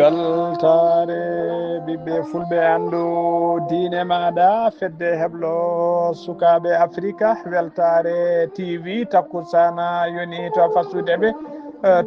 weltare ɓiɓɓe fulɓe andu diine maɗa fedde heblo sukaɓe africa weltare tv takkusana yoni to fasudeɓe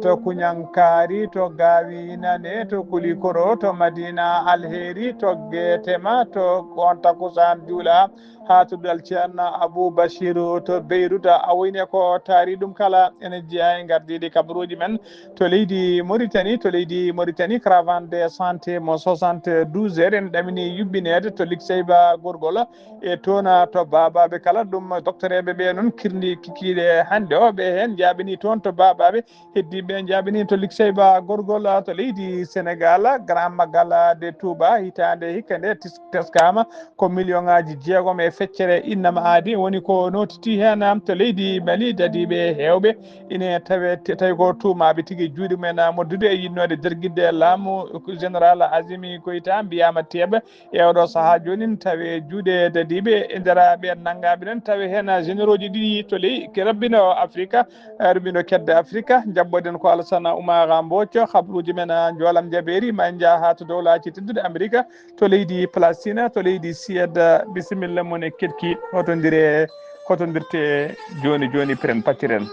to kuñankari to gawi nane to kulikoro to madina alheri to guetema to on takkusan juula ha tudal ceerno abou bachirou to beyruta awine ko taari ɗum kala ene jeeya e gardiɗi kabaruji men to leydi Mauritanie caravane de santé mo 72 heures en ɗamini yubbinede to likseyba gorgol e toon to babaɓe kala ɗum docteur eɓe ɓe noon kirdi kikiɗe hande o ɓe hen jaɓini toon to babaɓe heddiɓe jaɓini to likseyba gorgol to leydi Sénégal grand magal de Touba hitande hikka nde teskama ko million ngaji 6 e feccere innama aadi woni ko notiti hen to leydi Mali dadiɓe hewɓe ine tawi ko tumaɓe tigui juuɗe mumen moddude e yinnode derguidde laamu général Azimi Goïta mbiyama teeɓa ewɗo saaha joni tawi juuɗe dadiɓe e nder ɓen naggaɓe ɗen tawi hen généraux ji ɗiɗi to ley rabbino Afrique rabbino kedde Afrique jabboɗen ko Alassane Oumar Mbodj habruji men joolam jaɓeri ma en jaa ha to dowlaji teddude Amérique to leydi Palestine to leydi Suède bisimilla moon e ketki hotodirte joni piren pattiren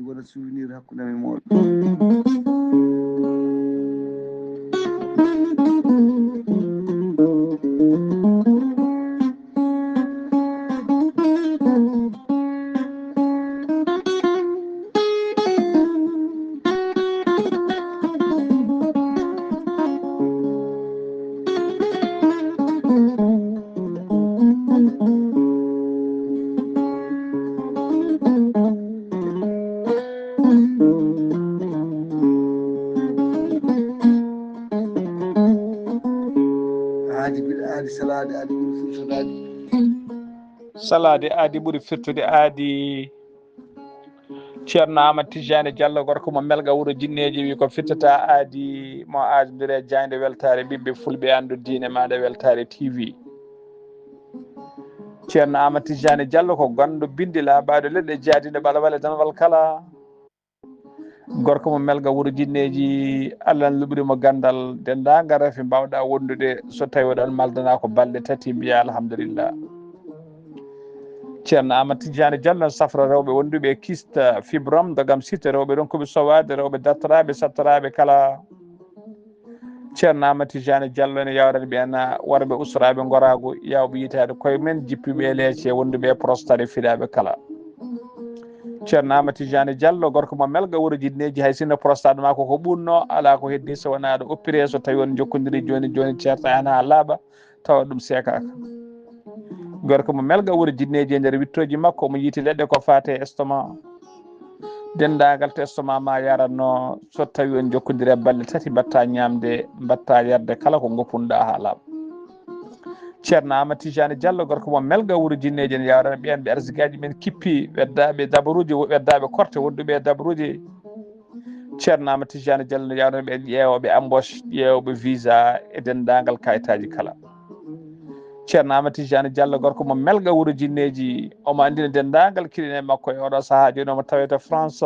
waɗa souvenir hakkude men moɗon salade aadi ɓuuri firtude aadi ceerno Amadou Tidiane Diallo gorko mo melga wuuro jinneji wi ko firtata aadi mo asdire jayde weltare ɓiɓɓe fulɓe andu diine maɗa weltare TV ceerno Amadou Tidiane Diallo ko gonɗo binde laaɓade leɗɗe jaadino ɓalawale danwal kala gorko mo melga wuuro jinneji Allah n luɓirimo gandal dendagal refe mbawɗa wondude so tawi oɗon maldana ko balɗe tati mbiya alhamdulillah ceerno Amadou Tidiane Diallo safra rewɓe wonduɓe kiste fibrom dogam site rewɓe ɗon koɓe sowade rewɓe dattoraɓe sattoraɓe kala ceerno Amadou Tidiane Diallo ne yawrani ɓen worɓe usraɓe gorago yawɓe yitade koye men jippiɓe leece wonduɓe prostate fiɗaɓe kala ceerno Amadou Tidiane Diallo gorko mo melga wuuro jinneji hay sinno prostate ma koko ɓurno ala ko heddi so wona ɗo opéré so tawi on jokkodiri joni ceerta hen ha laaɓa tawa ɗum sekaka gorko mo melga wuuro jinneji e nder wittoji makko omo yiiti leɗɗe ko fate estomac dendagal to estomac ma yaranno so tawi on jokkodiri e balɗe tati mbatta ñamde mbatta yarde kala ko goppunoɗa ha laaɓa ceerno Amadou Tidiane Diallo gorko mo melga wuuro jinneji ne yawrana ɓen ɓe arsiguaji men kippi weddaɓe dabaruji weddaɓe korte wodduɓe dabaruji ceerno Amadou Tidiane Diallo ne yawrana ɓen ƴeewoɓe embauche ƴeewoɓe visa e dendagal kayitaji kala ceerno Amadou Tidiane Diallo gorko mo melga wuuro jinneji omo andina dendagal kiɗine makko e oɗo saaha joni omo tawe to France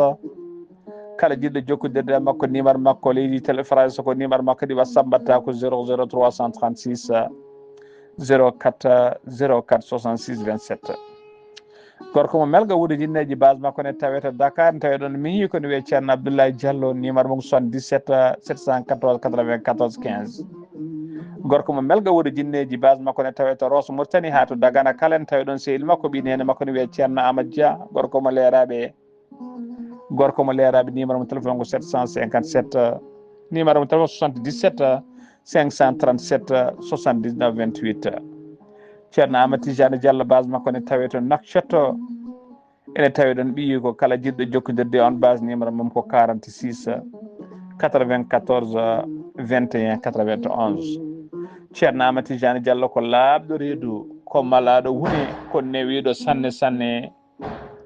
kala jiɗɗo jokkodirde makko numéro makko leydi télé France ko numéro makko ɗi WhatsApp mbatta ko 00 336 04 04 66 27 gorko mo melga wuuro jinneji base makko ne tawe to Dakar ne tawe ɗon mihi ko ne wiye ceerno Abdoulaye Diallo numéro mum 77 714 94 15 gorko mo melga wuuro jinneji base makko ne tawe to Rosso Mauritanie ha to Dagana kala ne tawe ɗon sehil makko ɓinene makko ne wiye ceerno Amadou Dia gorko mo leeraɓe numéro mo téléphone ko 757 numéro mo téléphone 77 537 79 28 ceerno Amadou Tidiane Diallo base makko ne tawe to Nouakchott ene tawi ɗon ɓiyi ko kala jiɗɗo jokkodirde on base numéro mum ko 46 94 21 91 ceerno Amadou Tidiane Diallo ko laaɓɗo reedu ko malaɗo huune ko newiɗo sanne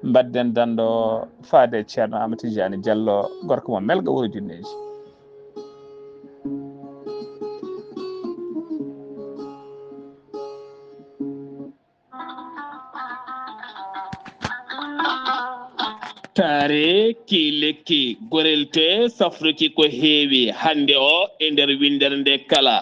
mbadden danɗo faade ceerno Amadou Tidiane Diallo gorko mo melga wuuro jinneji tare ki lekki gorelte safruki ko heewi hande o e nder windere nde kala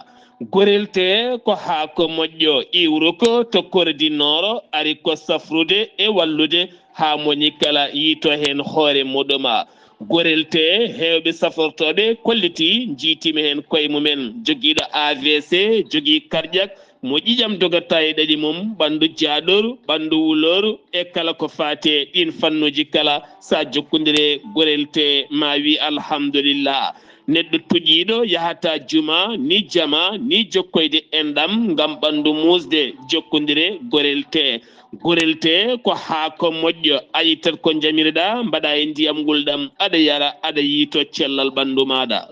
gorelte ko haako moƴƴo iwruko to kordinoro ari ko safrude e wallude ha moni kala yito hen hoore muɗuma gorelte hewɓe safortoɓe kolliti jiitimi hen koye mumen joguiɗo AVC jogui cardiaque mo ƴiƴam dogata e ɗaɗi mum ɓandu jaaɗoru ɓandu wuloru e kala ko faate ɗin fannuji kala sa jokkodire gorelte ma wi alhamdulillah neɗɗo tuƴiɗo yahata juma ni jama ni jokkoyde enɗam ngam ɓandu musde jokkodire gorelte ko haako moƴƴo ayi tat ko jamirɗa mbaɗa e ndiyam gulɗam aɗa yara aɗa yiito cellal ɓandu maɗa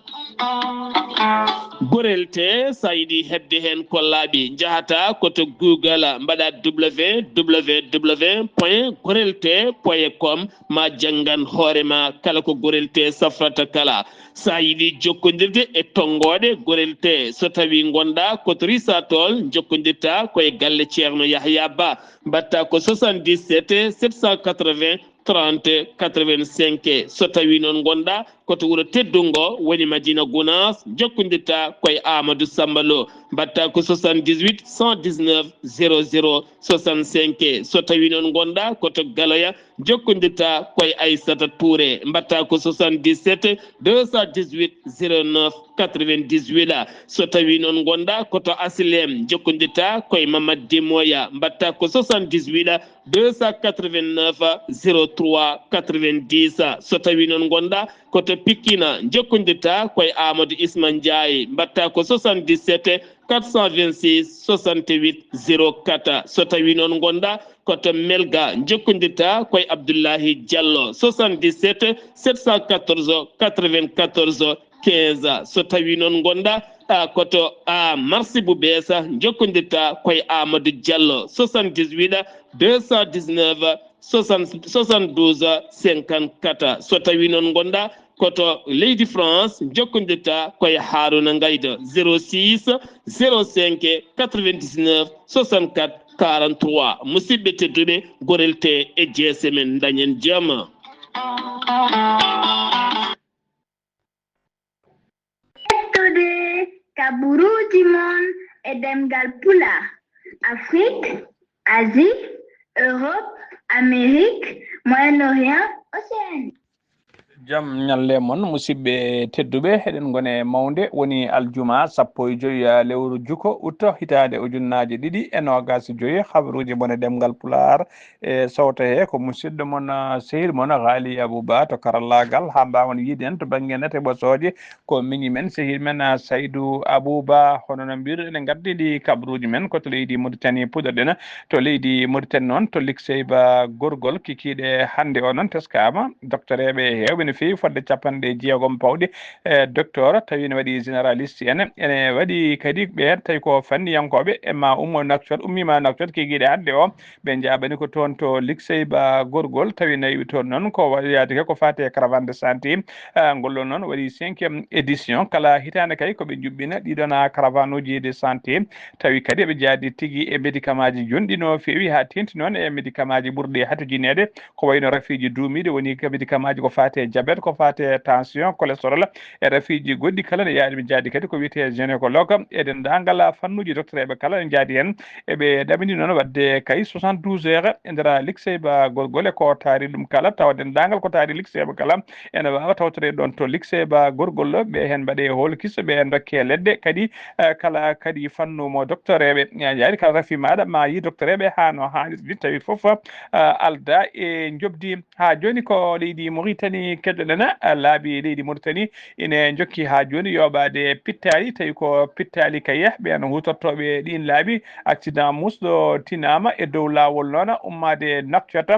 gorelte sa yiɗi hebde hen ko laaɓi jahata koto Google mbaɗa www.gorelte.com ma janggan hoorema kala ko gorelte safrata kala sa yiɗi jokkodirde e tongoɗe gorelte so tawi gonɗa koto risatol jokkodirta koye galle ceerno Yahya Ba mbatta ko 77 780 30 85 so tawi noon gonɗa koto wuuro teddungo woni Madina Gounass jokkodirta koye Amadou Samba Lo mbatta ko 78 119 00 65 so tawi noon gonɗa koto Galoya jokkodirta koye Aissata Touré mbatta ko 77 218 09 98 so tawi noon gonɗa koto Asilem jokkodirta koye Mamadou Demoya mbatta ko 78 289 03 90 so tawi noon gonɗa koto Pikkina jokkodirta koye Amadou Isma Ndiaye mbatta ko 77 426 68 04 so tawi noon gonɗa koto Melga jokkodirta koye Abdoullahi Diallo 77 714 94 15 so tawi noon gonɗa koto marsi bu beesa jokkodirta koye Amadou Diallo 78 219 72 54 so tawi noon gonɗa koto leydi France jokkodirta koye Haruna Ngayda 06 05 99 64 43 musidɓe tedduɓe gorelte e jeese men dañen jaam kaburuji mon e demgal pula Afrique, Asie, Europe, Amérique, Moyen-Orient, Océanie. jam ñalle mon musidɓe tedduɓe heɗen gone mawde woni aljuma 15 lewru juko août hitande ujunnaje 2 e habaruji bone demgal pular e sawta he ko musidɗo mon sehil mon Ghali Abouba to karallagal ha mbawon yiiden to banggue nete ɓosoje ko miñi men sehil men Saydou Abouba hono no mbirɗen gaddiɗi kabaruji men koto leydi Mauritanie puɗoɗen to leydi Mauritanie noon to Likseyba gorgol kikiɗe hande o noon teskama docteur eɓe hewɓe no fewi fodde 60 pawɗe docteur tawi ne waɗi généraliste ene waɗi kadi ɓe tawi ko fanniyankoɓe ema ummo Nouakchott ummima Nouakchott kikiɗe hande o ɓe jaɓani ko toon to Likseyba gorgol tawi nayi toon noon ko waɗiyade ke ko fate caravane de santé ngollo noon waɗi 5e édition kala hitande kay koɓe juɓɓina ɗiɗon caravane uji de santé tawi kadi eɓe jaadi tigui e médicament ji jonɗi no fewi ha tenti noon e médicament ji ɓurɗi hatojinede ko wayno rafiji duumiɗe woni ko médicament ji ko fate diabète ko fate tension cholestérol e rafiji goɗɗi kala ne yaadi ɓe jaadi kadi ko wiyete gynécologue e dendagal fannuji docteur eɓe kala ne jaadi hen eɓe ɗaɓini noon wadde kay 72 heures e nder Likseyba gorgol e ko taari ɗum kala tawa dendagal ko taari Likseyba kala ene wawa tawtore ɗon to Likseyba gorgol ɓe hen mbaɗe holkiso ɓe hen dokke leɗɗe kadi kala kadi fannumo docteur eɓe jaadi kala rafi maɗa ma yi docteur eɓe ha no hannirta tawi foof alda e jobdi ha joni ko leydi Mauritanie keɗoɗen laabi leydi Mauritanie ine jokki ha joni yoɓade pittali tawi ko pittali kaye ɓen hutortoɓe ɗin laabi accident musɗo tinama e dow lawol noon ummade Nouakchott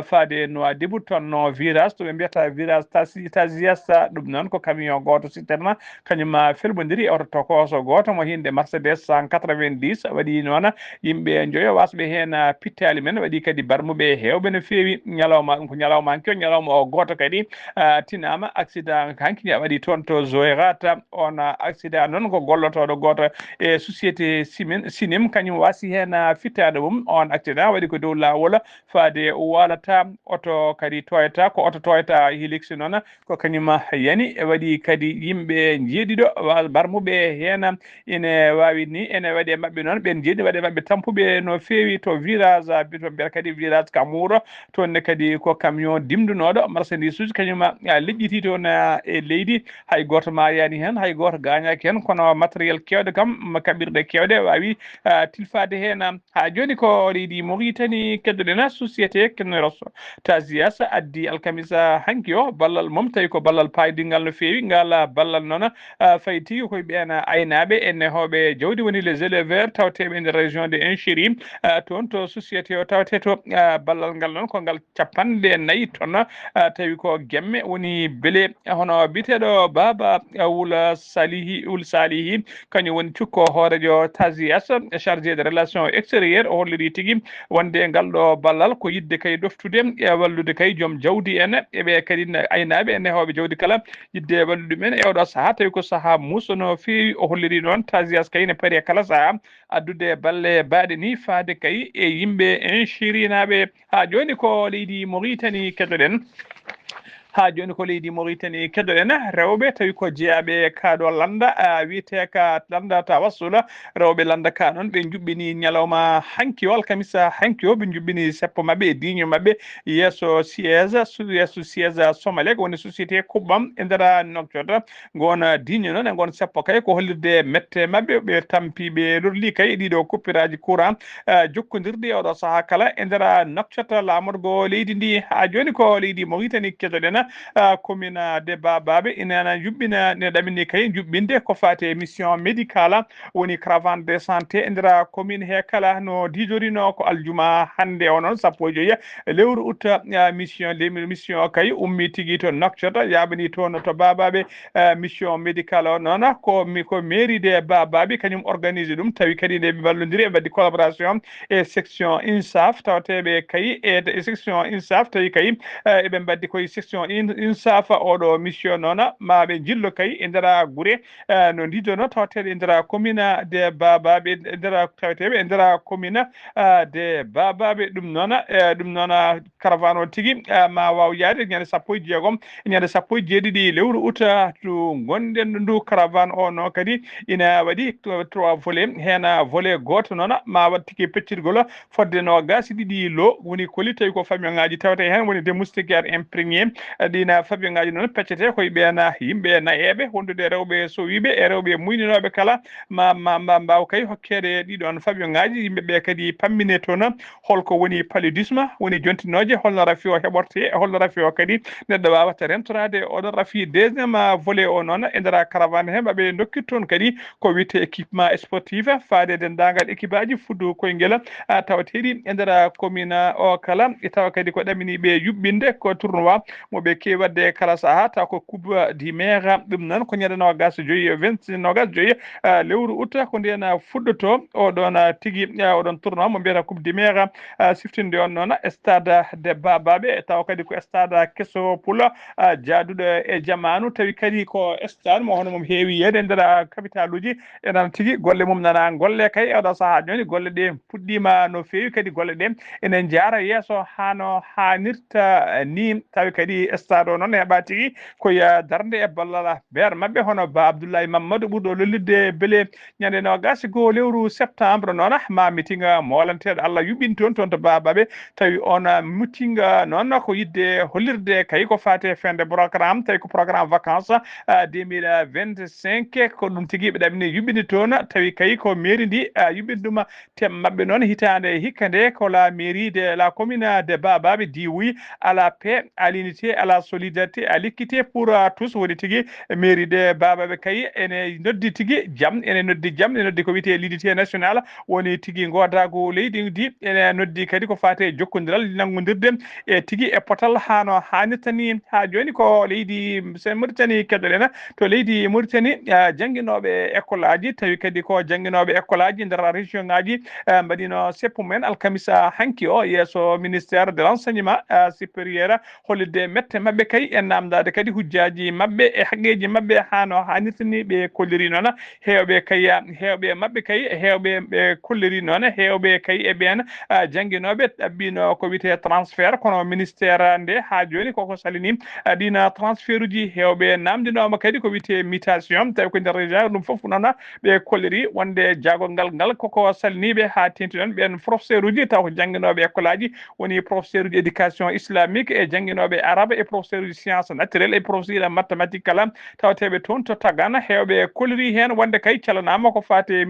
faade Nouadhibou tonno virage to ɓe mbiyata virage Tazias ɗum noon ko camion goto citerne kañum felbodiri e oto tokoso goto mo hinde Mercedes 190 waɗi noon yimɓe joyo wasɓe hen pittali men waɗi kadi barmuɓe hewɓe no fewi ñalawma ɗum ko ñalawma ko ñalawma o goto kadi tinama accident hanki waɗi toon to Zoyrata on accident noon ko gollotoɗo goto e société sinim kañum wasi hen fittade mum on accident waɗi ko dow lawol faade walata oto kadi toyata ko oto toyata Hilux noon ko kañum yani waɗi kadi yimɓe jeeɗiɗo barmuɓe hen ine wawi ni ene waɗi e mabɓe noon ɓen jeeɗi waɗi mabɓe tampuɓe no fewi to virage bito mbiyata kadi virage Kamour toonne kadi ko camion dimdunoɗo marchandise uji kañum leƴƴiti toon e leydi hay goto mayani hen hay goto gañaki hen kono matériel kewɗe kam kaɓirɗe kewɗe wawi tilfade hen ha joni ko leydi Mauritanie keddoɗen société Kenros Tasias addi alkamisa hanki o ballal mum tawi ko ballal paydingal no fewi ngal ballal noon fayi tigui koye ɓen aynaɓe e nehoɓe jawdi woni les éleveurs tawteɓe nder région de Inchiri toon to société o tawte to ballal ngal noon ko ngal 54 tonnes tawi ko gemme woni beele hono biteɗo Baba Wula Salihi kañum woni cukko hoorejo Tasias chargé de relations extérieures o holliri tigui wonde ngal ɗo ballal ko yidde kay ɗoftude e wallude kay joom jawdi en eɓe kadi aynaɓe e nehoɓe jawdi kala yidde wallude men e oɗo saaha tawi ko saaha muuso no fewi o holliri noon Tasias kay ne paari kala saaha addude balle baɗe ni faade kay e yimɓe Inchirinaɓe ha joni ko leydi Mauritanie keddoɗen ha joni ko leydi Mauritanie keddoɗen rewɓe tawi ko jeeyaɓe kaɗo landa wiyete ka landa tawassula rewɓe landa ka noon ɓe juɓɓini ñalawma hanki o alkamisa hanki o ɓe juɓɓini seppo mabɓe e digne mabɓe yesso siége Somalek woni société kuɓɓam e nder Nouakchott gon digne noon e gon seppo kay ko hollirde mette mabɓe ɓe tampi ɓe lorli kay e ɗiɗo coupiraji courant jokkodirɗi oɗo saaha kala e nder Nouakchott lamorgo leydi ndi ha joni ko leydi Mauritanie keddoɗen commune de Babaɓe ina juɓɓina ne ɗamini kay juɓɓinde ko fate mission médicale woni caravane de santé e nder commune he kala no dijorino ko aljuma hande o noon sappo e joyyi lewru août mission kay ummi tigui to Nouakchott yaɓani toon to Babaɓe mission médicale o noon ko mairie de Babaɓe kañum organise ɗum tawi kadi nde ɓe ballodiri ɓe mbaɗi collaboration e section INSAF tawateɓe kay e section INSAF tawi kay eɓe mbaddi koye section INSAF oɗo mission noon maɓe jillo kay e nder guure no ndijono tawateɗe e nder commune de Babaɓe e nder tawateɓe e nder commune de Babaɓe ɗum noon caravane o tigui ma waw yaade ñande sappo e jeegom ñande sappo e jeeɗiɗi lewru août to gonɗen ndu caravane o no kadi ina waɗi 3 volets hen volet goto noon ma wat tigui peccirgol fodde no gasi ɗiɗi lo woni koli tawi ko famille ngaji tawate hen woni des moustiquaires imprégné ɗina famille ngaji noon peccete koye ɓen yimɓe nayeɓe wondude rewɓe sowiɓe e rewɓe muyninoɓe kala ma mbaw kay hokkede ɗiɗon famille ngaji yimɓeɓe kadi pammine toon holko woni paludisme woni jontinoje holno rafi o heɓorte e holno rafi o kadi neɗɗo wawata rentorade oɗon rafi deuxiéme volet o noon e nder caravane he maɓe dokkit toon kadi ko wiyete équipement sportif faade dendagal équipe aji fuddu koyguel tawateɗi e nder commune o kala e tawa kadi ko ɗaminiɓe yuɓɓinde ko tournoi moɓe kewi wadde kala saaha taw ko coupe du maire ɗum noon ko ñande nogas joyyi 29 joyyi lewru août ko nden fuɗɗoto oɗon tigui oɗon tournoi mo mbiyata coupe du maire siftinde on noon stade de Babaɓe taw kadi ko stade kesso pulo jaaduɗo e jamanu tawi kadi ko stade mo hono mom heewi yiyede e nder capital uji enan tigui golle mum nana golle kay e oɗo saaha joni golle ɗe puɗɗima no fewi kadi golle ɗe enen jaara yesso hano hannirta ni tawi kadi stade o noon heeɓa tigui koye darde e ballal beere mabɓe hono Ba Abdoulaye Mamadou ɓurɗo lollidde beele ñande nogas go lewru septembre noon ma meeting molanteɗo Allah yuɓɓin toon to Babaɓe tawi on meeting noon ko yidde hollirde kay ko fate fin de programme tawi ko programme vacances 2025 ko ɗum tigui ɓe ɗamini yuɓɓini toon tawi kay ko mairie ndi yuɓɓini ɗum tem mabɓe noon hitande hikka nde ko la mairie de la commune de Babaɓe diwoyi à la paix à l'unité à la solidarité à l'équité pour tous woni tigui mairie de Babaɓe kay ene noddi tigui jaam ene noddi ko wiyete l'unité nationale woni tigui godago leydi ndi ene noddi kadi ko fate jokkodiral nangodirde e tigui e potal hano hannirta ni ha joni ko leydi Mauritanie keddoɗen to leydi Mauritanie jangguinoɓe école aji tawi kadi ko jangguinoɓe école aji nder région ngaji mbaɗino seppu men alkamisa hanki o yesso ministère de l'enseignement supérieur hollide mette gerte mabɓe kay e namdade kadi hujjaji mabɓe e haqqeji mabɓe hano hannirtini ɓe kolliri noon hewɓe kay hewɓe mabɓe kay hewɓe ɓe kolliri noon hewɓe kay e ɓen jangguinoɓe ɗaɓɓino ko wiyete transfert kono ministére nde ha joni koko salini ɗina transfert uji hewɓe namdinoma kadi ko wiyete mutation tawi ko nder région ɗum foof noon ɓe kolliri wonde jagol ngal koko saliniɓe ha tenti noon ɓen professeur uji taw ko jangguinoɓe école aji woni professeur uji éducation islamique e jangguinoɓe arabe e professeur uji science naturelle e professeur mathématique kala tawateɓe toon to Tagana hewɓe kolliri hen wonde kay calanama ko fate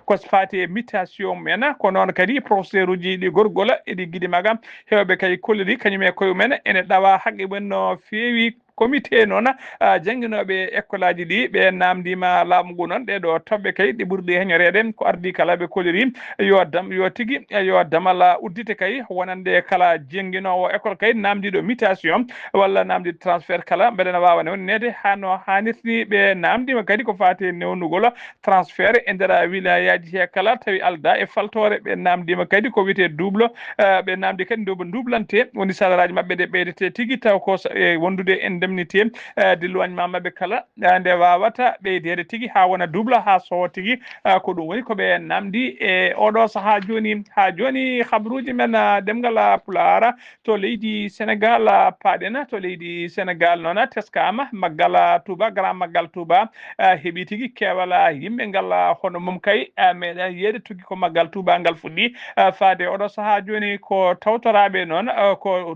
ko fate mutation men ko noon kadi professeur uji ɗi gorgol e ɗi guiɗi maga hewɓe kay kolliri kañum e koyemumen ene ɗawa haqqe mumen no feewi comité noon jangguinoɓe école aji ɗi ɓe namdima laamu ngu noon ɗeɗo toɓɓe kay ɗi ɓurɗi heñorede ko ardi kala ɓe kolliri yo tigui yo damal uddite kay wonande kala jangguinowo école kay namdiɗo mutation walla namdiɗo transfert kala mbeɗene wawa newnede hano hannirtini ɓe namdima kadi ko fate newnugol transfert e nder wilayaji he kala tawi alda e faltore ɓe namdima kadi ko wiyete double ɓe namdi kadi doublante woni salaire aji mabɓe ɗe ɓeydete tigui taw ko wondude indemnité dilloñma mabɓe kala nde wawata ɓeydede tigui ha wona double ha sowo tigui ko ɗum woni koɓe namdi e oɗo saaha joni habruji men demgal Pulaar to leydi Sénégal paɗen to leydi Sénégal noon teskama maggal Touba grand maggal Touba heeɓi tigui kewal yimɓe ngal hono mum kay meɗen yeede tugui ko maggal Touba ngal fuɗɗi faade oɗo saaha joni ko tawtoraɓe noon ko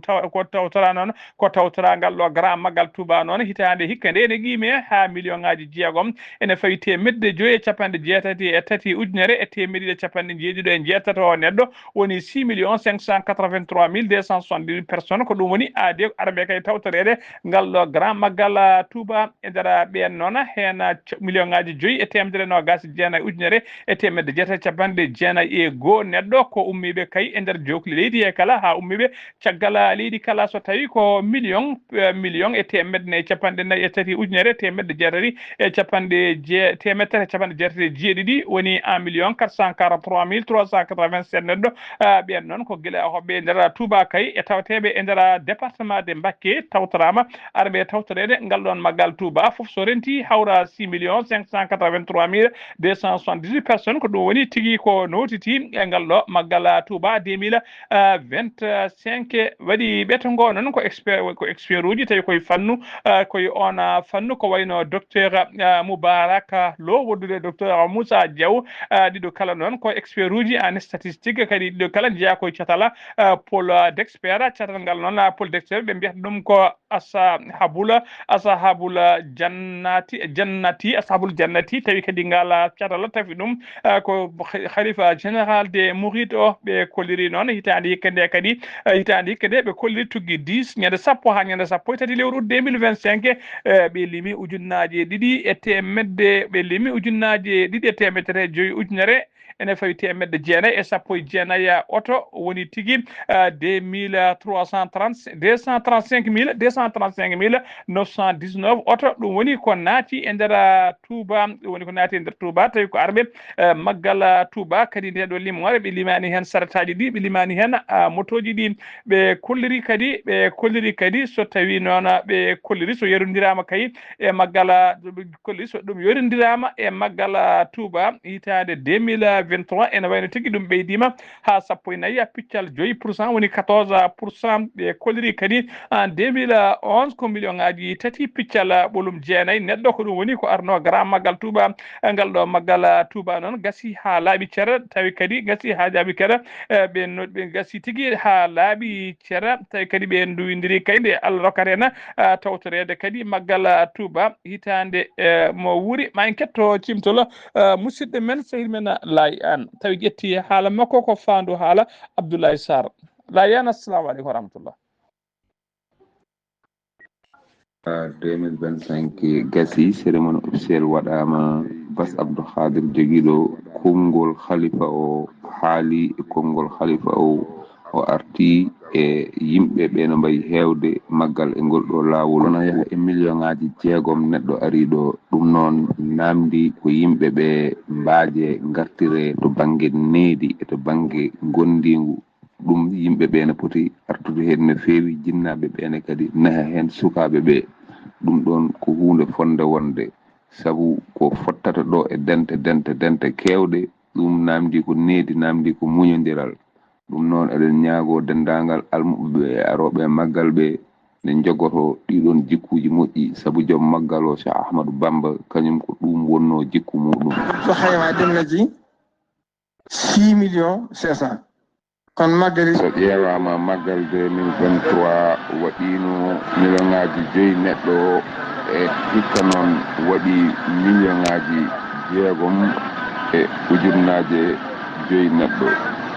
tawtora noon ko tawtora ngal ɗo grand maggal Touba noon hitande hikka nde ne qime ha million ngaji jeegom ene fawi temedde joyi e capanɗe jeetati e tati ujunere e temedde ɗiɗi e capanɗe jeeɗiɗo e jeetato o neɗɗo woni 6 millions 583 mille 278 personnes ko ɗum woni aade arɓe kay tawtorede ngal ɗo grand maggal Touba e nder ɓen noon hen million ngaji joyi e temedere nogas jeenayyi ujunere e temedde jeetati capanɗe jeenayyi e goho neɗɗo ko ummiɓe kay e nder jokli leydi e kala ha ummiɓe caggal leydi kala so tawi ko million e temedde nayyi capanɗe nayyi e tati ujunere temedde jeetati e capanɗe temedde tati e capanɗe jeetati e jeeɗiɗi woni 1 million 443 mille 387 neɗɗo ɓen noon ko guila hoɓɓe e nder Touba kay e tawateɓe e nder département de Mbacké tawtorama arɓe tawtorede ngal ɗon maggal Touba foof so renti hawra 6 millions 583 mille 278 personnes ko ɗum woni tigui ko notiti e ngal ɗo maggal Touba 2025 waɗi ɓetongo noon ko expert uji tawi koye fannu koye on fannu ko wayno docteur Moubaraka Lo woddude docteur Moussa Diaw ɗiɗo kala noon ko expert uji en statistique kadi ɗiɗo kala jeeya koye catala pôle d' expert catal ngal noon pôle d' expert ɓe mbiyata ɗum ko ashabul jannati tawi kadi ngal catala tafi ɗum ko khalifa général des mourides o ɓe kolliri noon hitande hikka nde kadi hitande hikka nde ɓe kolliri tugui 10 ñande sappo ha ñande sappo e tati lewru 2025 ɓe limi ujunnaje ɗiɗi e temedde ɓe limi ujunnaje ɗiɗi e temedere joyi ujunere ene fawi temedde jeenayyi e sappo e jeenayyi oto woni tigui 235 mille 919 oto ɗum woni ko naati e nder Touba ɗum woni ko naati e nder Touba tawi ko arɓe maggal Touba kadi nde ɗo limore ɓe limani hen sarataji ɗi ɓe limani hen motoji ɗi ɓe kolliri kadi so tawi noon ɓe kolliri so yerodirama kay e maggal kolliri so ɗum yerodirama e maggal Touba hitande 2023 ene wayno tigui ɗum ɓeydima ha sappo e nayyi piccal 5% woni 14% ɓe kolliri kadi en 2011 ko million ngaji tati piccal ɓolum jeenayyi neɗɗo ko ɗum woni ko arno grand maggal Touba ngal ɗo maggal Touba noon gasi ha laaɓi ceera tawi kadi gasi ha laaɓi ceera ɓe gasi tigui ha laaɓi ceera tawi kadi ɓe duwidiri kay nde Allah rokkata hen tawtorede kadi maggal Touba hitande mo wuuri ma en ketto cimtol musidɗo men sehil men Laye Anne tawi ƴetti haala makko ko fandu haala Abdoulaye Sarr Laye Anne assalamu aleykum wa rahmatullah 2025 gasi cérémonie officielle waɗama Bass Abdou Khadir joguiɗo konngol khalifa o haali e konngol khalifa o arti e yimɓe ɓe no mbayi hewde maggal e ngol ɗo lawol kono yaha e million ngaji jeegom neɗɗo ari ɗo ɗum noon namdi ko yimɓe ɓe mbaaje gartire to banggue needi e to banggue gondigu ɗum yimɓe ɓe ne poti artude hen no feewi jinnaɓe ɓene kadi naha hen sukaɓe ɓe ɗum ɗon ko hunde fonde wonde sabu ko fottata ɗo e dente kewɗe ɗum namdi ko needi namdi ko muñodiral ɗum noon eɗen ñaago dendagal almuɓe ɓe e aroɓe maggal ɓe ne jogoto ɗiɗon jikkuji moƴƴi sabu joom maggal o Cheikh Ahmadou Bamba kañum ko ɗum wonno jikku muɗum. So hayma demnaji 6.500.000 kon maggali so ƴeewama maggal 2023 waɗino million-ŋaji 5 neɗɗo e hikka noon waɗi million-ŋaji 6.5 neɗɗo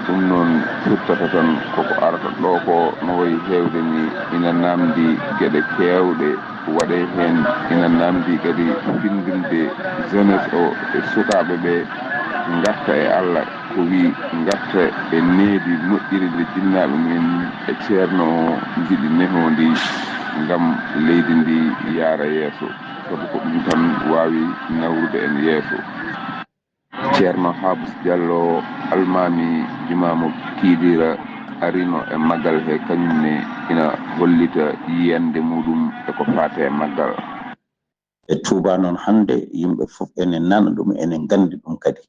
ɗum noon firtata tan koko arata ɗo ko no wayi hewde ni ina namdi gueɗe kewɗe waɗe hen ina namdi kadi findinde jeunesse o e sukaɓe ɓe garta e Allah ko wi garta e needi moƴƴiri nde jinnaɓe men e ceerno jiɗi nehodi ngam leydi ndi yaara yeeso sabu ko ɗum tan wawi nawrude en yeeso. ceerno Habs Diallo almami imamu Kidira arino e maggal he kañumne ina hollita yiyande muɗum e ko fate maggal. E Touba noon hande yimɓe fof ene nana ɗum ene gandi ɗum kadi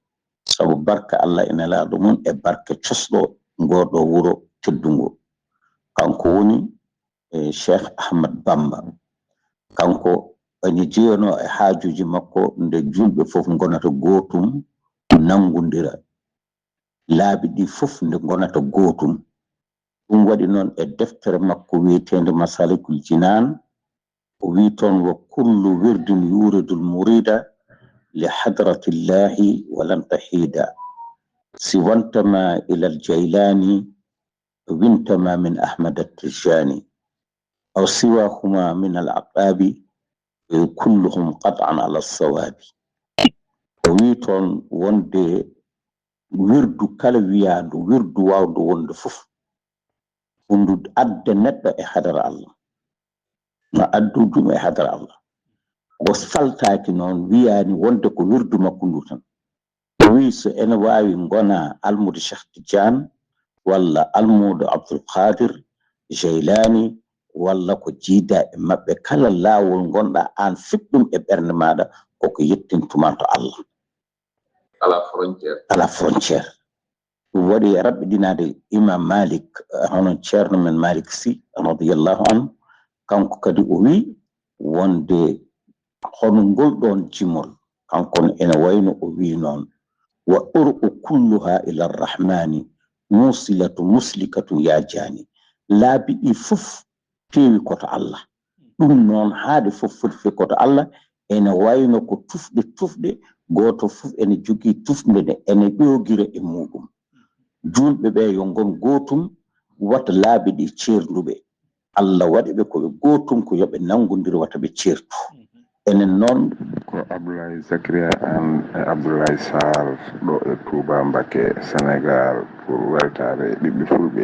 sabu barka Allah ene laaɗo mum e barke cosɗo ngoɗo wuro teddungo kanko woni Cheikh Ahmad Bamba kanko ene jeyano e haajuji makko nde julɓe fof gonata gotum nangudira laabi ɗi fof nde gonata gotum ɗum waɗi noon e deftere makko wiyetende Masalikul Jinan o wi toon wa kullu wirdin yuridul murida li hadratillahi walan tahida si wantama ila aljaylani wintama min Ahmad at-Tijani aw siwahuma min al-aqabi kulluhum qat'an ala as-sawabi o wi toon wonde wirdu kala wiyandu wirdu wawdu wonde fof hundu adda neɗɗo e hadara Allah no addu ɗum e hadara Allah o faltaki noon wiyani wonde ko wirdu makko ndu tan o wi so ene wawi gona almude Cheikh Tidiane walla almude Abdul Qadir Jaylani walla ko jiida e mabɓe kala lawol gonɗa an fiɗɗum e ɓernde maɗa koko yettintuma to Allah ala frontiére ɗum waɗi raɓɓiɗinade Imam Malik hono ceerno men Malik Sy radiyallahu anhu kanko kadi o wi wonde hono ngol ɗon jimol kankon ene wayno o wi noon wa ur'u kulluha ila arrahmani musilatu muslikatu ya jani laabi ɗi fof feewi koto Allah ɗum noon haade fof foti koto Allah ene wayno ko tufɗe goto fof ene jogui tufɗe nde ene ƴogira e muɗum julɓe ɓe yo gon gotum wata laabi ɗi ceerduɓe Allah waɗi ɓe koɓe gotum ko yoɓe nangodiri wata ɓe ceertu enen noon ko Abdoulaye Zakaria an e Abdoulaye Sall ɗo e Touba Mbacké Sénégal pour weltare ɓiɓɓe fulɓe.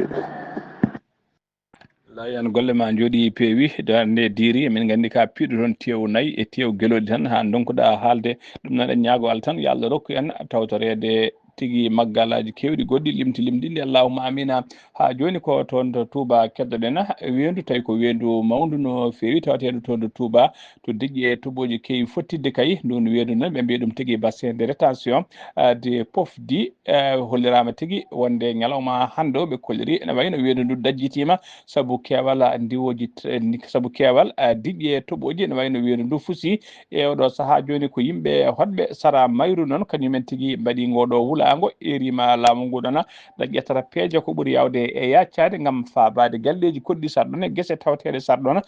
layan golle ma jooɗi peewi nde diiri min gandi ka piiɗo toon tew nayyi e tew guelodi tan ha donkuɗa haalde ɗum noon en ñaago Allah tan yo Allah rokku en tawtorede tigui maggalaji kewɗi goɗɗi limti allahumma amina ha joni ko toon to Touba keddoɗen wendu tawi ko wendu mawdu no fewi tawateɗo toon to Touba to digui e toɓoji kewi fottidde kay ndun wendu noon ɓe mbiya ɗum tigui bassin de rétention de Pofdy hollirama tigui wonde ñalawma hande o ɓe kolliri ene wayno wendu ndu dajjitima saabu kewal ndiwoji saabu kewal diƴƴe toɓoji ene wayno wendu ndu fusi e oɗo saaha joni ko yimɓe hotɓe sara mayru noon kañumen tigui mbaɗi ngoɗo wulago erima laamu ngu ɗona ɗa ƴettata peeje ko ɓuuri yawde e yaccade gam fabade galleji kodɗi sarɗon e guese tawteɗe sarɗon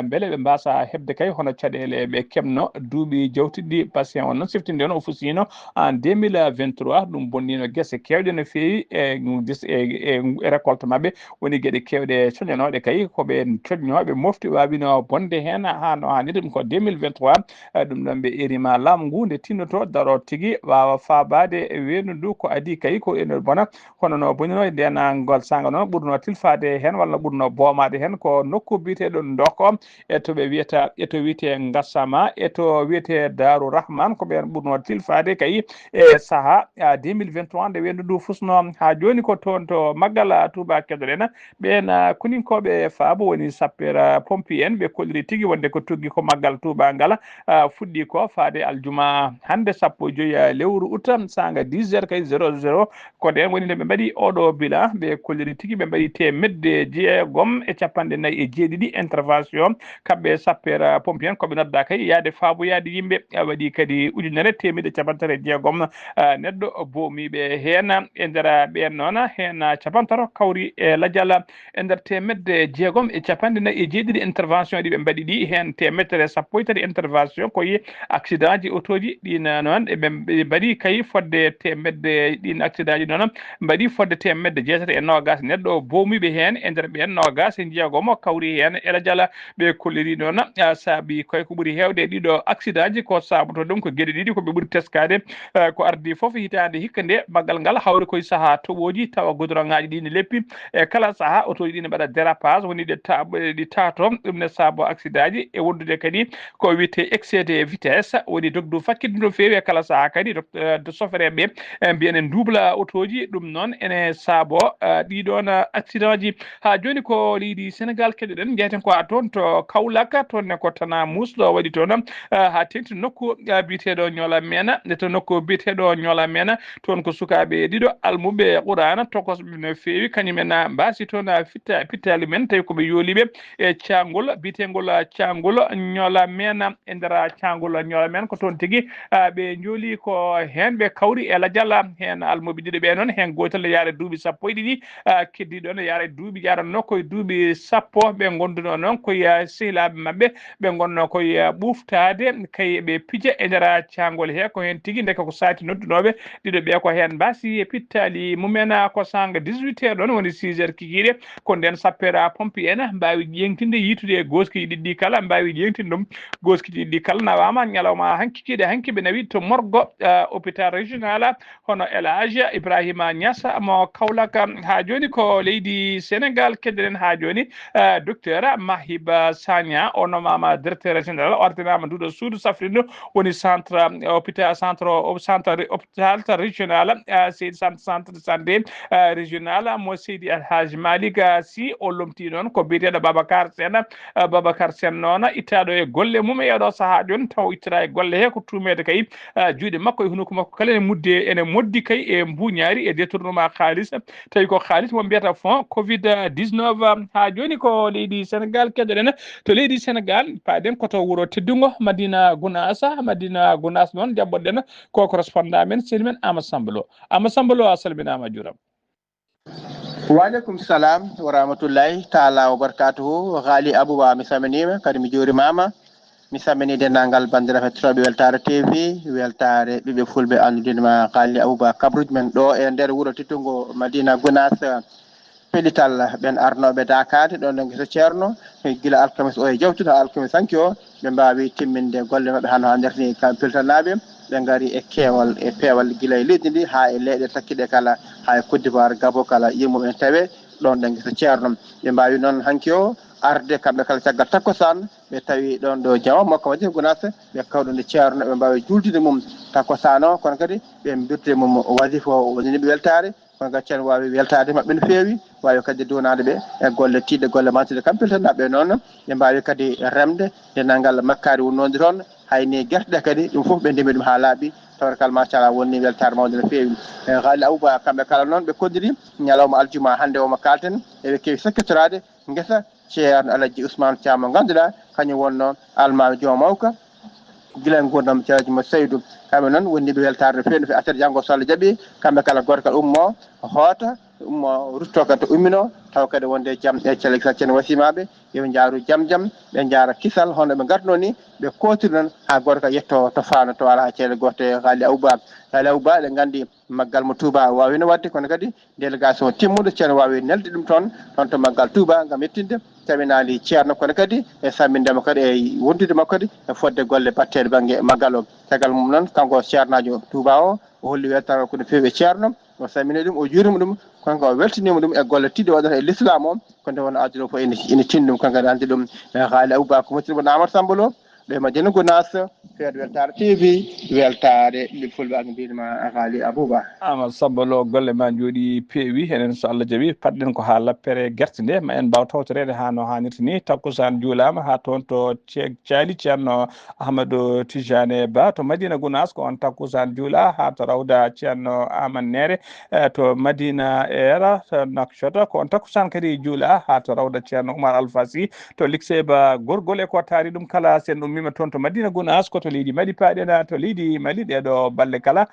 beele ɓe mbasa hebde kay hono caɗele ɓe kebno duuɓi jawtiɗɗi patient on noon siftinde on o fusino en 2023 ɗum bonnino guese kewɗe no fewi e récolte mabɓe woni gueɗe kewɗe coñanoɗe kay koɓe coñnoɓe mofti wawino bonde hen ha no hanniri ɗum ko 2023 ɗum ɗon ɓe erima laamu ngu nde tinnoto daro tigui wawa fabade wendu ndu ko adi kay ko ene bona hono no bonino nden ngol sanga non ɓurno tilfade hen walla ɓurno boomade hen ko nokku biteɗo ndoko e to ɓe wiyata e to wiyete Gassama e to wiyete Darou Rahman ko ɓen ɓurno tilfade kay e saaha 2023 nde wendu ndu fusno ha joni ko toon to Maggal Touba Kedorena ɓen kuninkoɓe faabo woni sapeur pompier en ɓe kolliri tigui wonde ko tuggi ko Maggal Touba ngal fuɗɗi ko faade aljuma hande 15 lewru août sanga 10h kay 00 ko nden woni nde ɓe mbaɗi oɗo bilan ɓe kolliri tigui ɓe mbaɗi temedde jeegom e capanɗe nayyi e jeeɗiɗi intervention kamɓe sapeur pompier en koɓe nodda kay yaade faaboyade yimɓe waɗi kadi ujunere temedde capantati e jeegom neɗɗo boomiɓe hen e nder ɓen noon hen capantaro kawri e ladial e nder temedde jeegom e capanɗe nayyi e jeeɗiɗi intervention ɗi ɓe mbaɗi ɗi hen temedere sappo e tati intervention koye accident ji auto ji ɗin noon ɓe mbaɗi kay fodde temedde ɗin accident ji noon mbaɗi fodde temedde jeetati e nogas neɗɗo boomiɓe hen e nder ɓen nogas e jeegom kawri hen e ladial ɓe kolliri noon saabi koye ko ɓuuri hewde ɗiɗo accident ji ko sabato ɗum ko gueɗe ɗiɗi koɓe ɓuuri teskade ko ardi foof hitande hikka nde maggal ngal hawri koye saaha toɓoji tawa goudron ngaji ɗi ne leppi e kala saaha auto ji ɗi ne mbaɗa dérapage woni ɗi tato ɗum ne saabo accident ji e wondude kadi ko wiyete excédé vitesse woni dogdu fakkide no fewi e kala saaha kadi de sofereɓe mbiyen double auto ji ɗum noon ene saabo ɗiɗon accident ji ha joni ko leydi Sénégal keɗoɗen jeyten ko a toon to Kaolack toonne ko tana musɗo waɗi toon ha tengti nokku biteɗo ñoola mena nde to nokku biteɗo ñoola mena toon ko sukaɓe ɗiɗo almuɓe Qur'ana tokosɓe no fewi kañumen mbasi toon pittali men tawi koɓe yooliɓe e cangol bitegol cangol ñoola mena e nder cangol ñoola men ko toon tigui ɓe jooli ko hen ɓe kawri e ladial hen almuɓe ɗiɗo ɓe noon hen gotel yaare duuɓi sappo e ɗiɗi keddiɗo ne yaare duuɓi jaranno koye duuɓi sappo ɓe gonduno noon koye sehilaɓe mabɓe ɓe gonno koye ɓuftade kay ɓe piija e nder cangol he ko hen tigui deke ko sati noddunoɓe ɗiɗo ɓe ko hen mbasi e pittali mumen ko sanga 18 ɗon woni 6h kikiɗe ko nden sapeur pompier en mbawi ƴeŋtinde yitude e goskiji ɗiɗɗi kala mbawi ƴeŋtinde ɗum goskiji ɗiɗɗi kala nawama ñalawma hankikiɗe hanki ɓe nawi to morgo hôpital régional hono El Hadji Ibrahima Niass mo Kaolack ha joni ko leydi Sénégal keddoɗen ha joni docteur Mahiba Sagna o nomama directeur général ordinama nduɗo suudu safrindu woni centre hôpital hôpital régional Seydi centre de santé régional mo Seydi Alhaji Malick Sy o lomti noon ko biyeteɗo Babacar Sène noon ittaɗo e golle mum e oɗo saaha joni taw ittata e golle he ko tumede kay juuɗe makko e hunuko makko kala ene moddi kay e mbuñaari e détournement halis tawi ko halis mo mbiyata fond covid 19 ha joni ko leydi Sénégal keddoɗen to leydi Sénégal paaden koto wuuro teddungo Madina Gounass noon jabboɗen ko correspondant men seni men Amadou Samba Lo a salminama a juurama. Waaleykum salam wa rahmatullahi taala wa barakatuhu. Ghali Abouba mi saminima kadi mi juurimama mi samini dendagal bandiraɓe hettitoɓe Weltare TV weltare ɓiɓɓe fulɓe andudinma Ghali Abouba kabruji men ɗo e nder wuuro teddungo Madina Gounass peɗital ɓen arnoɓe dakade ɗon ɗo guesa ceerno guila alkamis o e jawtude ha alkamis hanki o ɓe mbawi timminde golle mabɓe hano ha nderni kam peltanaɓe ɓe gaari e keewal e peewal guila e leydi ndi ha e leyɗe takkiɗe kala ha e Côte d'Ivoire Gabon kala yimmuɓe tawe ɗon ɗo guesa ceerno ɓe mbawi noon hanki o arde kamɓe kala caggal takkosan ɓe tawi ɗon ɗo jama makko Madina Gounass ɓe kawɗunde ceerno ɓe mbawi jultude mum takkosan o kono kadi ɓe birde mum wasifa o woniniɓe weltare kono kadi ceerno wawi weltade mabɓe no fewi wawi kadi donade ɓe e golle tidde golle mantide kam peltanaɓe noon ɓe mbawi kadi remde dendagal makkari wonnode toon hayni guerte ɗe kadi ɗum foof ɓe ndemi ɗum ha laaɓi tawata kala machallah wonni weltare mawde no fewi Ghali Abouba kamɓe kala noon ɓe koddiri ñalawma aljuma hande o mo kalten eɓe kewi sakkitorade guesa ceerno Alaji Ousmane Thiam mo ganduɗa kañum wonno almami joom mawka guila e gurdam ceerno mo Seydou kamɓe noon wonniɓe weltare no fewi no fewi aset janggo so Allah jaaɓi kamɓe kala goto kala ummo hoota ummo rutto kadi to ummino taw kadi wonde jam e celection cen wasimaɓe yo jaaru jam ɓe jaara kisal hono ɓe garno ni ɓe kotiri noon ha goto ka yetto to fano to ala ceele goto haali awba ɗe gandi maggal mo Touba wawino wadde kono kadi délégation timmuɗo ceerno wawi nelde ɗum toon to maggal Touba gam yettinde taminali ceerno kono kadi e sammindema kadi e wondude makko kadi e fodde golle batteɗe banggue maggal o tagal mum noon kanko ceernajo Touba o holli weltare ko no fewi ceerno o sammini ɗum o juurima ɗum kanko o weltinima ɗum e golle tidde waɗata e l'islam o ko nde wonno adduno fof ene tinni ɗum kanko andi ɗum haali Abouba ko musidɗo Amadou Samba Lo ɗo e Madina Gounass feeɗo Weltare TV weltare ɓiɓɓe fulɓe ak mbinima haali Abouba Amadou Samba Lo golle ma jooɗi peewi enen so Allah jaaɓi patɗen ko ha lappere guerte nde ma en mbaw tawtorede ha no hannirta ni takkusan juulama ha toon to caali ceerno Ahmadou Tijane Ba to Madina Gounass ko on takkusan juula ha to rawda ceerno Amane Nere to Madina Era to Nakchota ko on takkusan kadi juula ha to rawda ceerno Oumar Alpha Sy to lycée ba gorgol e ko taari ɗum kala sen ɗum mima toon to Madina Gounass ko to leydi Mali paɗena to leydi Mali ɗeɗo balle kala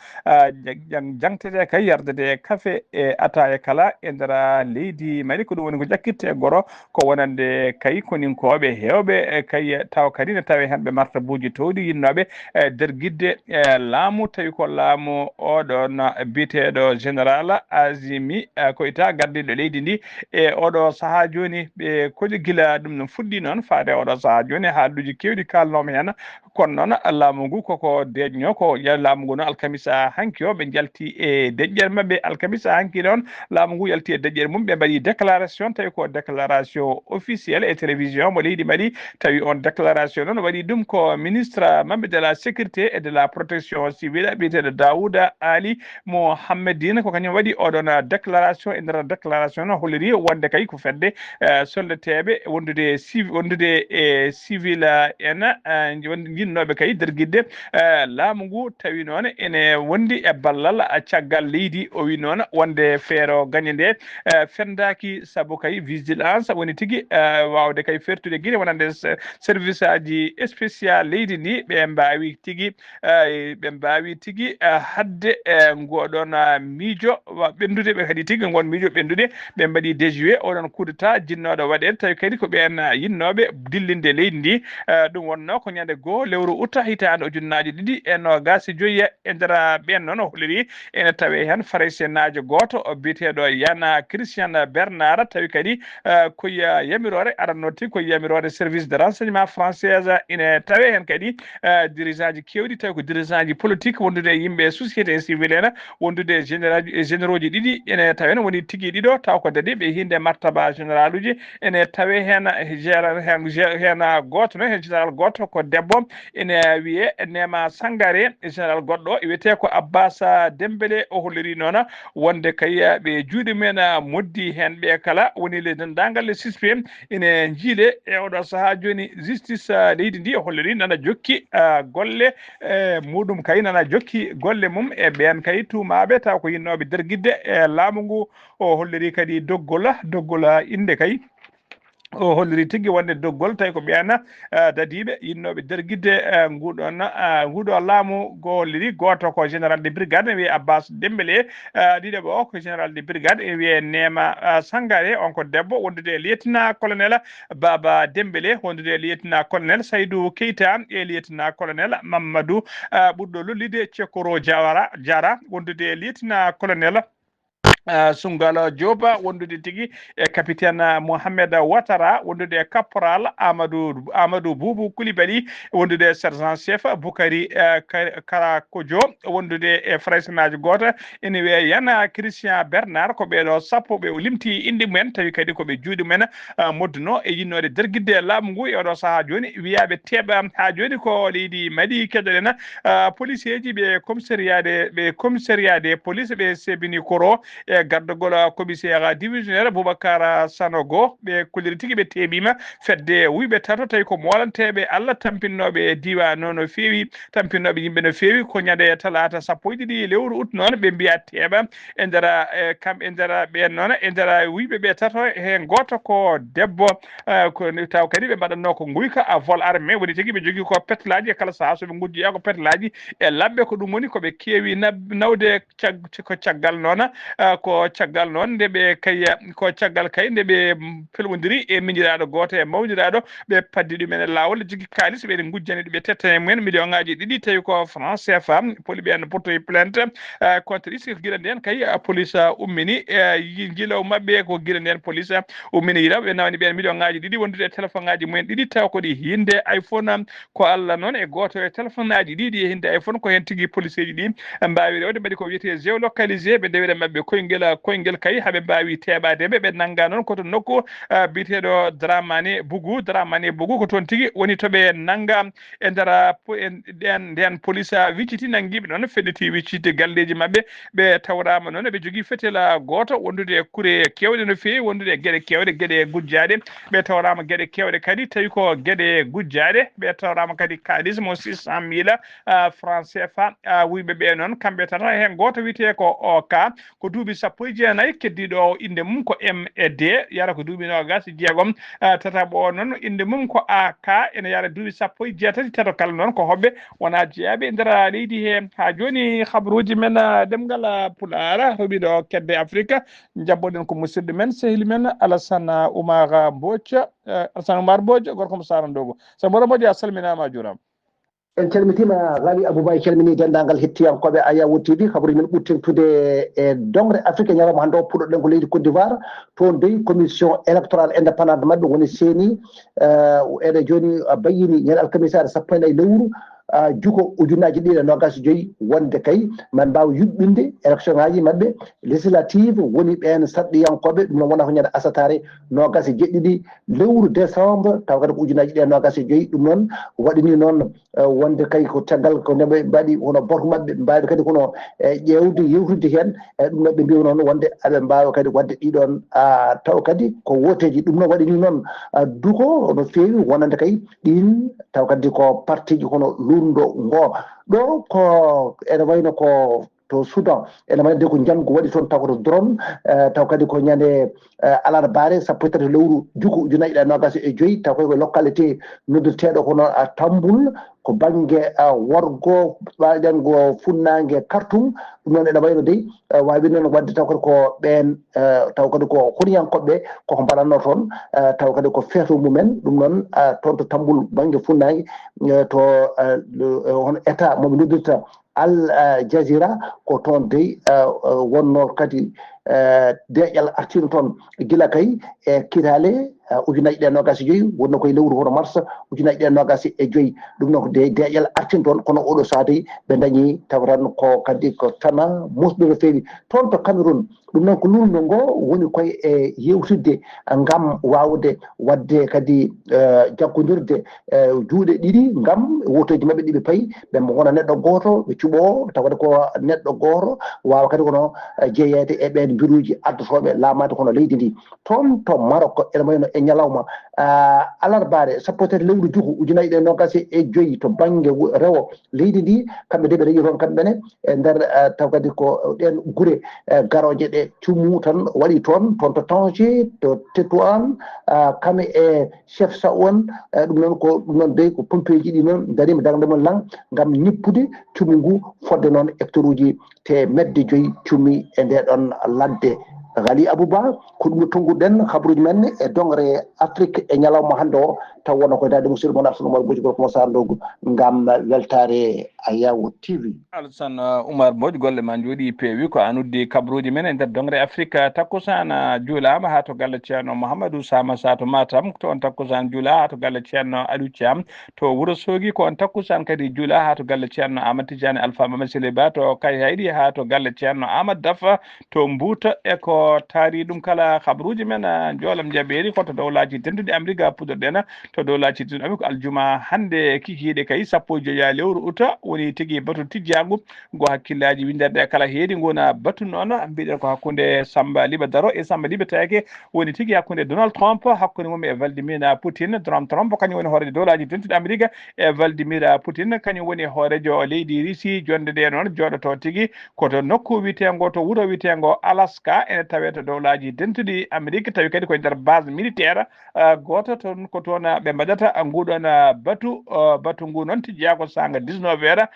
jangtete kay yardede café e ataya kala e ndera leydi Mali ko ɗum woni ko ƴakkitte e goro ko wonande kay koninkoɓe hewɓe kay taw kadi ne tawe hen ɓe martabuji towɗi yinnoɓe nder guidde laamu tawi ko laamu oɗon biteɗo général Azimi Koita gardiɗo leydi ndi e oɗo saaha joni ɓe koƴi gila ɗum no fuɗɗi noon faade oɗo saaha joni haaluji kewɗi kalnomi hen kono noon laamu ngu koko deƴño ko laamu ngu noon alkamisa hanki o ɓe jalti e deƴƴere mabɓe alkamisa hanki noon laamu ngu yalti e deƴƴere mum ɓe mbaɗi déclaration tawi ko déclaration officielle e télévision mo leydi Mali tawi on déclaration noon waɗi ɗum ko ministre mabɓe de la sécurité et de la protection civile biyeteɗo Daouda Ali Mohammedine ko kañum waɗi oɗon déclaration e nder déclaration noon holliri wonde kay ko fedde soldateɓe wondude e civil en jinnoɓe kay nder guidde laamu ngu tawi noon ene wondi e ballal caggal leydi o wi noon wonde feero gagne nde fendaki saabu kay vigilance woni tigui wawde kay fertude guine wonande service aji spécial leydi ndi ɓe mbawi tigui hadde ngoɗon miijo ɓendude ɓe kadi tigui gon miijo ɓendude ɓe mbaɗi déjoué oɗon coup d'état jinnoɗo waɗede tawi kadi ko ɓen yinnoɓe dillinde leydi ndi ɗum wonno ko ñande goho lewru août hitande ujunnaje 2025 e nder ɓen noon holliri ene tawe hen faraysenajo goto biteɗo Yana Christian Bernard tawi kadi koye yamirore aranno tigui koye yamirore service de renseignement française ine tawe hen kadi dirigeant ji kewɗi tawi ko dirigeant ji politique wondude yimɓe société civile en wondude généraux ji ɗiɗi ene tawe hen woni tigui ɗiɗo taw ko dadi ɓe hinde martaba général uji ene tawe hen hen goto no hen général goto ko debbo ene wiye Nema Sangare général goɗɗo wiyete ko Abbas Dembélé o holliri noon wonde kay ɓe juuɗe men moddi hen ɓe kala woni le dendagal le suspect ene jiile e oɗo saaha joni justice leydi ndi holliri nana jokki golle muɗum kay nana jokki golle mum e ɓen kay tumaɓe taw ko yinnoɓe nder guidde e laamu ngu o holliri kadi doggol inde kay o holliri tigui wonde doggol tawi ko ɓeena dadiɓe yinnoɓe nder guidde nguɗo laamu go holliri goto ko général de brigade wiye Abbas Dembélé ɗiɗo o ko général de brigade wiye Nema Sangare on ko debbo wondude lieutenant colonel Baba Dembélé wondude lieutenant colonel Saydou Keita e lieutenant colonel Mamadou ɓurɗo lollide Cekoro Diara wondude lieutenant colonel Sungalo Dioba wondude tigui e capitaine Mohamed Ouattara wondude caporal Amadou Boubou Koulibaly wondude sergent chef Boukari Karakodio wondude e fraisenaji goto ene wiye Yana Christian Bernard ko ɓeɗo sappo ɓe limti inde mumen tawi kadi koɓe juuɗe men modduno e yinnode derguidde laamu ngu e oɗo saaha joni wiyaɓe teeɓa ha joni ko leydi Mali keɗoɗen policier ji ɓe commissariat des police ɓe sebini koro e gardogol commissaire divisionnaire Boubacar Sanogo ɓe kolliri tigui ɓe teeɓima fedde wuyɓe tato tawi ko molanteɓe Allah tampinnoɓe diwan no fewi tampinnoɓe yimɓe no fewi ko ñande talata 12 lewru août noon ɓe mbiya teeɓa e nder kam e nder ɓen noon e nder wuyɓe ɓe tato hen goto ko debbo ko taw kadi ɓe mbaɗanno ko guyka à vol armé woni tigui ɓe jogui ko petelaji e kala saaha soɓe gujjoya ko petelaji e labɓe ko ɗum woni koɓe keewi nawde ko caggal noon ko ko caggal noon nde ɓe kay ko caggal kay nde ɓe pelwodiri e miñiraɗo goto e mawdiraɗo ɓe paddi ɗumen e lawol jogui kalis ɓe gujjani ɗuɓe tettane mumen million ngaji ɗiɗi tawi ko franc CFA poli ɓe en portoyi plainte contre iski ko guila nden kay police ummini jiilaw mabɓe ko guila nden police ummini yiilaw ɓe nawani ɓen million ngaji ɗiɗi wondude e téléphone ngaji mumen ɗiɗi taw koɗi hinde iPhone ko Allah noon e goto e téléphone aji ɗiɗi e hinde iPhone ko hen tigui police ji ɗi mbawi rewde mbaɗi ko wiyete géolocalisé ɓe ndewire mabɓe koyngel kay haaɓe mbawi teɓadeɓe ɓe nangga noon koto nokku biteɗo Dramane Bougou ko toon tigui woni toɓe nangga e nder nden police wicciti nanguiɓe noon fedditi wiccitde galleji mabɓe ɓe tawrama noon ɓe jogui fetel goto wondude e kuure kewɗe no fewi wondude e gueɗe kewɗe gueɗe gujjaɗe ɓe tawrama gueɗe kewɗe kadi tawi ko gueɗe gujjaɗe ɓe tawrama kadi kalis mo 600 000 franc CFA wuyɓe ɓe noon kamɓe tata hen goto wiyete ko OK ko duuɓi 19 keddiɗo inde mum ko MED yara ko duuɓi 26 tataɓo o noon inde mum ko AK ene yara duuɓi 16 tato kala noon ko hoɓɓe wona jeeyaɓe e nder leydi he ha joni habaruji men demgal Pulaar heeɓiɗo kedde Afrique jabboɗen ko musidɗo men sehili men Alassane Oumar Mbodj gorko mo Sarandogo Samboro Mbodj a salminama a juurama. en calmitima Ghali Aboubaye calmini dendagal hettiyankoɓe Ayawu TV habaruji men ɓurtintude e dongre Afrique ñalawma hande o puɗɗoɗen ko leydi Côte d'Ivoire toon dey commission électorale indépendante mabɓe woni CENI ene joni bayini ñande alkamisa aɗa 14 lewru juko ujunaji 225 wonde kay man mbawa yuɓɓinde élection ngaji mabɓe législative woni ɓen sarɗiyankoɓe ɗum noon wona ko ñande asatare 27 lewru décembre taw kadi ko ujunaji 225 ɗum noon waɗini noon wonde kay ko caggal ko ndeɓe mbaɗi hono boto mabɓe mbawi kadi kono ƴewde yewtude hen ɗum noon ɓe mbiwa noon wonde aɓe mbawa kadi wadde ɗiɗon taw kadi ko woteji ɗum noon waɗini noon duko no fewi wonande kay ɗin taw kadi ko parti ji hono lundo ngo ɗo ko ene wayno ko to Soudan ene wayno de ko janggo waɗi toon taw koto drone taw kadi ko ñande alarbaare 17 lewru juko ujunaji 25 taw koy ko localité noddirteɗo kono Tambul ko banggue worgo ɓaɗen go funnague Khartoum ɗum noon ene wayno dey wawi noon wadde taw kadi ko ɓen taw kadi ko honiyankoɓeɓe koko mbaɗanno toon taw kadi ko feeto mumen ɗum noon toon to Tambul banggue funnague to hono état moɓe noddirta Al Jazeera ko toon dey wonno kadi deƴal artino toon gila kay e kitale ujunaji 25 wonno koye lewru hono mars ujunaji 25 ɗum noon ko deƴal artino toon kono oɗo saade ɓe dañi taw tan ko kadi ko tana musɗo no fewi toon to Cameroun ɗum noon ko lulno ngo woni koye e yewtidde ngam wawde wadde kadi jaggodirde juuɗe ɗiɗi ngam wotoji mabɓe ɗiɓe paayi ɓe gona neɗɗo goto ɓe cuɓo tawde ko neɗɗo goto wawa kadi kono jeeyede e ɓen biruji addotoɓe laamade kono leydi ndi toon to Maroc ene wayno e ñalawma alarbare 17 lewru juko ujunaji 25 to banggue rewo leydi ndi kamɓe de ɓe reeƴi toon kamɓene e nder taw kadi ko ɗen guure garoje ɗe cummu tan waɗi toon to Tanger to Tétouan kame e chef Saouane ɗum noon ko ɗum noon dey ko pompeji ɗi noon darima darde mon lang gam ñippude cummu ngu fodde noon hectare uji te medde 5 cummi e nde ɗon ladde Ghali Abouba ko ɗum tonguɗen habaruji men e dongre Afrique e ñalawma hande o taw wonno koye dade musidɗo mon Alassane Oumar Mbodj gorko mo Sarandogo ngam weltare Ayawu TV. Alassane Oumar Mbodj golle ma jooɗi peewi ko an uddi kabaruji men e nder dongre Afrique takkusan juulama ha to galle ceerno Mouhamadou Sama Sa to Matam to on takkusan juula ha to galle ceerno Aliou Thiam to Wourossogui ko on takkusan kadi juula ha to galle ceerno Amadou Tidiane Alpha Mamadou Sile Ba to Kayhayɗi ha to galle ceerno Amadou Dafa to Mbouta e ko taari ɗum kala habaruji men joolam jaɓeeri koto dowlaji tendude Amérique puɗɗoɗen to dowlaji tendude Amérique aljuma hande kikiɗe kay 15 lewru uta woni tigui batu tijjagu go hakkillaji winderɗe kala heedi gona batu noon mbiɗen ko hakkude Samba Liba Daro e Samba Liba Tayake woni tigui hakkude Donald Trump hakkude mum e Vladimir Poutine Donald Trump kañum woni hoorejo dowlaji tendude Amérique e Vladimir Poutine kañum woni hoorejo leydi Russie jonde ɗe noon joɗoto tigui koto nokku witengo to wuuro witengo Alaska ene tawete dowlaji dentuɗi Amérique tawi kadi koye nder base militaire goto toon ko toon ɓe mbaɗata nguɗon batu ngu noon tijjiya ko sanga 19 heures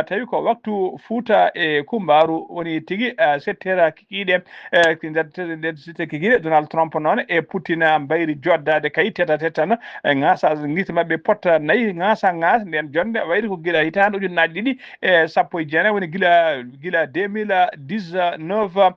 tawi ko waktu Fouta e Kumbaru woni tigui 7 heures kikiɗe nder site kikiɗe Donald Trump noon e Putina mbayri joddade kay teta tan ngasa guita mabɓe potta nayyi ngasa nden jonde wayri ko guila hitande ujunnaje ɗiɗi e sappo e jeenayi woni gila 2019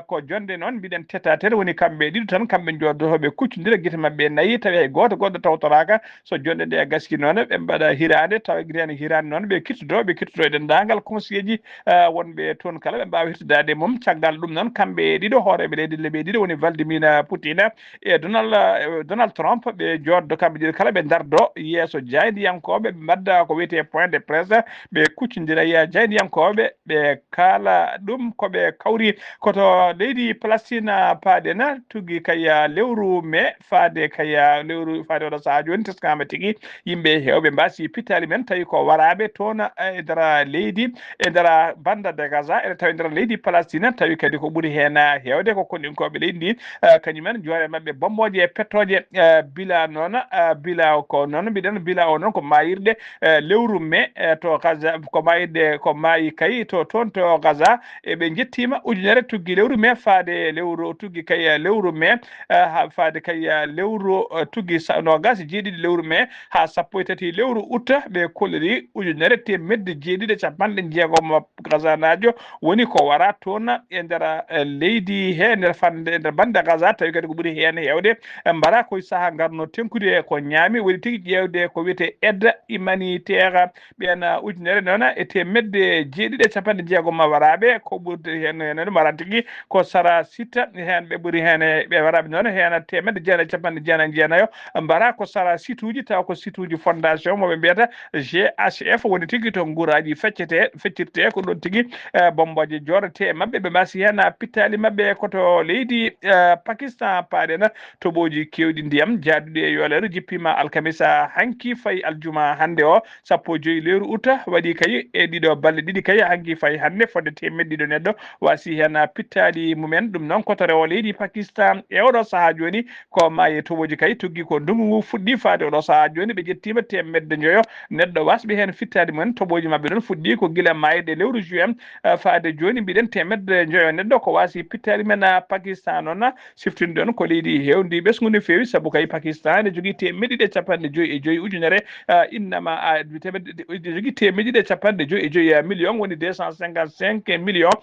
ko jonde noon mbiɗen teta woni kamɓe ɗiɗo tan kamɓe joddotoɓe kuccodira guite mabɓe nayyi tawi hay goto goɗɗo tawtoraka so jonde nde gaski noon ɓe mbaɗa hirade tawa guiɗen hirade noon ɓe kittodo e dendagal conseil ji wonɓe toon kala ɓe mbawa hittodade mum caggal ɗum noon kamɓe ɗiɗo hooreɓe leydi ɓe ɗiɗo woni Vladimir Poutine e Donald Trump ɓe joddo kamɓe ɗiɗo kala ɓe dardo yeeso jaydiyankoɓe ɓe mbadda ko wiyete point de presse ɓe kuccodira jaydiyankoɓe ɓe kaala ɗum koɓe kawri koto leydi Palestine paadena tugui kaya lewru mai faade oɗo saaha joni teskama tigui yimɓe hewɓe mbasi pittali men tawi ko waraɓe toon e nder leydi e nder banda de Gaza ene tawi nder leydi Palestine tawi kadi ko ɓuuri hen hewde ko kondinkoɓe leydi ndi kañumen joore mabɓe bomboje e pettoje bila ko noon mbiɗen bila o noon ko mayirɗe lewru mai to Gaza ko mayirɗe ko maayi kay to toon to Gaza eɓe jettima ujunere tugui lewru mai faade lewru tugui kay lewru mai faade kay lewru tugui nogas jeeɗiɗi lewru mai ha sappo e tati lewru août ɓe kolliri ujunere temedde jeeɗiɗi capanɗe jeegom Gaza najo woni ko wara toon e nder leydi he nder bande Gaza tawi kadi ko ɓuuri hen hewde mbara koye saaha garno tenkude ko ñaami woni tigui ƴewde ko wiyete aide humanitaire ɓen ujunere noon e temedde jeeɗiɗi capanɗe jeegom waraɓe ko ɓurde hen mara tigui ko sara sitta hen ɓe ɓuuri hen ɓe waraɓe noon hen temedde jeenayi capanɗe jeenayi e jeenayo mbara ko sara site uji taw ko site uji fondation moɓe mbiyata GHF woni tigui to guuraji feccirte ko ɗon tigui bomboje jordete e mabɓe ɓe mbasi hen pittali mabɓe koto leydi Pakistan paaɗena toɓoji kewɗi ndiyam jaaduɗi e yoolere jippima alkamisa hanki fayi aljuma hande o sappo e joyyi lewru août waɗi kay e ɗiɗo balɗe ɗiɗi kay hanki fayi hande fodde temedde ɗiɗo neɗɗo wasi hen pittali mumen ɗum noon koto rewo leydi Pakistan e oɗo saaha joni ko maayi toɓoji kay tuggui ko ndungu ngu fuɗɗi faade oɗo saaha joni ɓe jettima temedde joyo neɗɗo wasɓe hen fittade mumen toɓoji mabɓe ɗon fuɗɗi ko guila mayde lewru juin faade joni mbiɗen temedde joyo neɗɗo ko wasi pittali men Pakistan noon siftinde ɗon ko leydi hewndi ɓesgu no fewi saabu kay Pakistan ne jogui temedde ɗiɗi capanɗe joyyi e joyyi ujunere innama jogui temedde ɗiɗi capanɗe joyyi e joyyi million woni 255 millions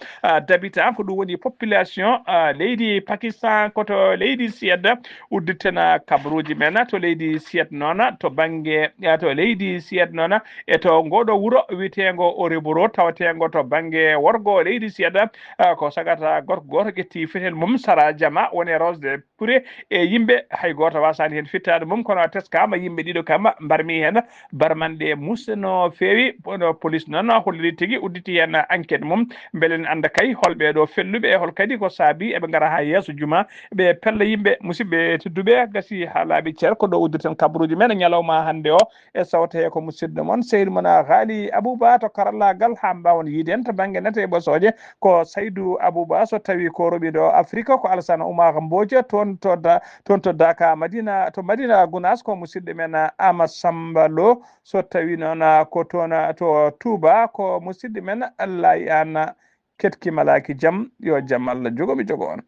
d'habitants ko ɗum woni population leydi Pakistan koto leydi Suède udditena kabaruji men to leydi Suède noon to banggue to leydi Suède noon e to ngoɗo wuuro witego Orebro tawatego to banggue worgo leydi Suède ko sagata gorko goto ƴetti fetel mum Sara Jama woni Rose Touré e yimɓe hay goto wasani hen fittade mum kono teskama yimɓe ɗiɗo kam mbarmi hen barmanɗe musse no fewi no police noon holliri tigui udditi hen enquête mum beele en anda kay holɓe ɗo felluɓe e hol kadi ko saabi eɓe gara ha yeeso juma ɓe pella yimɓe musidɓe tedduɓe gasi ha laaɓi ceer ko ɗo uddirten kabaruji men ñalawma hande o e sawte ko musidɗo moon sehil moon Haali Abouba to karallagal ha mbawon yiide en to banggue nete e ɓosoje ko Saydou Abouba so tawi ko roɓiɗo Afrique ko Alassane Oumar Mbodje toon to Daka Madina to Madina Gounass ko musidɗo men Ama Samba Lo so tawi noon ko toon to Touba ko musidɗo men Allah an ketkimalaki jaam yo jaam Allah jogomi jogo on.